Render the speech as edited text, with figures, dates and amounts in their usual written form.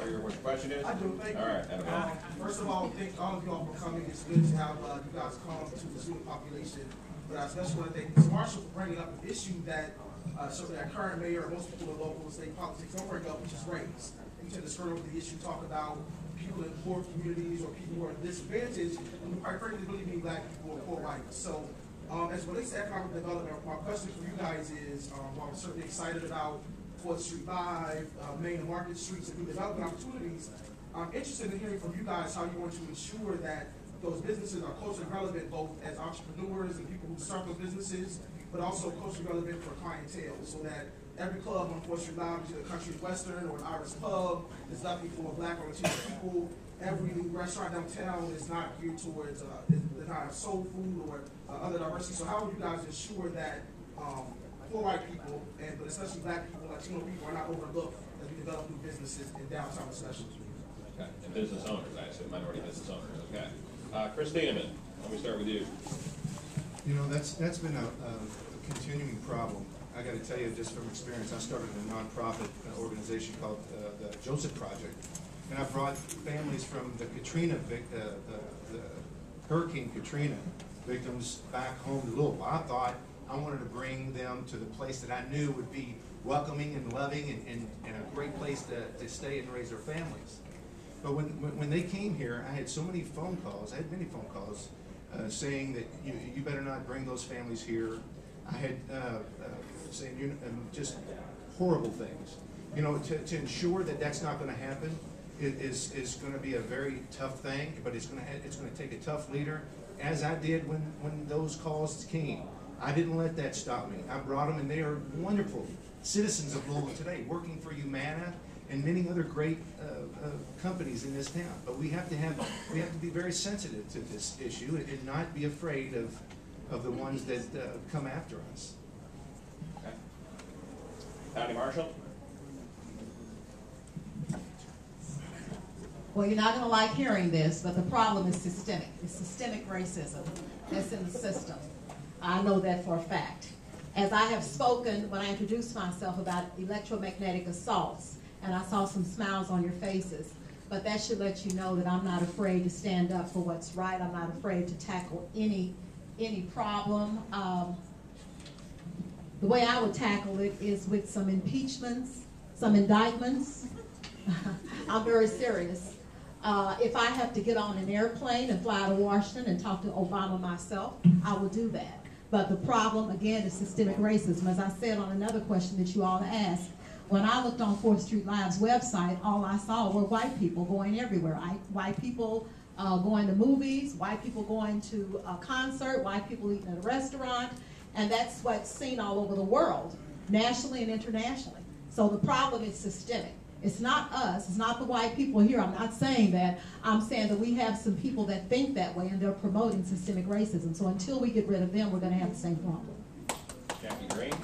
remember what your question is? I do, thank you. All right, Annabelle. First of all, thank all of you all for coming. It's good to have you guys come to the student population. But I especially want to thank Ms. Marshall for bringing up an issue that certainly our current mayor and most people in local and state politics don't bring up, which is race. We tend to skirt over the issue, talk about people in poor communities or people who are disadvantaged, and quite frankly, really mean black people or poor whites. So as it relates to economic development, my question for you guys is, while I'm certainly excited about 4th Street Live, Main and Market Streets, and new development opportunities, I'm interested in hearing from you guys how you want to ensure that those businesses are culturally relevant both as entrepreneurs and people who start those businesses, but also culturally relevant for clientele, so that every club on 4th Street Live, which is a country western or an Irish pub, is nothing for black or Latino people. Every restaurant downtown is not geared towards the kind of soul food or other diversity. So how will you guys ensure that poor white people, but especially black people, Latino people, are not overlooked as we develop new businesses in downtown especially? Okay, and business owners, I assume, minority business owners, okay. Chris Thieneman, let me start with you. You know, that's been a continuing problem. I got to tell you, just from experience, I started a nonprofit organization called the Joseph Project, and I brought families from the Hurricane Katrina victims back home to Louisville. I thought I wanted to bring them to the place that I knew would be welcoming and loving and a great place to stay and raise their families. But when they came here, I had so many phone calls. I had many phone calls saying that you better not bring those families here. I had saying just horrible things. You know, to ensure that that's not going to happen is going to be a very tough thing. But it's going to take a tough leader, as I did when those calls came. I didn't let that stop me. I brought them, and they are wonderful citizens of Louisville today, working for Humana and many other great companies in this town. But we have to be very sensitive to this issue and not be afraid of the ones that come after us. Okay. Patty Marshall. Well, you're not going to like hearing this, but the problem is systemic. It's systemic racism that's in the system. I know that for a fact. As I have spoken when I introduced myself about electromagnetic assaults, and I saw some smiles on your faces, but that should let you know that I'm not afraid to stand up for what's right. I'm not afraid to tackle any problem. The way I would tackle it is with some impeachments, some indictments. I'm very serious. If I have to get on an airplane and fly to Washington and talk to Obama myself, I will do that. But the problem, again, is systemic racism. As I said on another question that you all asked, when I looked on 4th Street Live's website, all I saw were white people going everywhere. White people going to movies, white people going to a concert, white people eating at a restaurant, and that's what's seen all over the world, nationally and internationally. So the problem is systemic. It's not us, it's not the white people here. I'm not saying that. I'm saying that we have some people that think that way, and they're promoting systemic racism. So until we get rid of them, we're going to have the same problem. Jackie Green.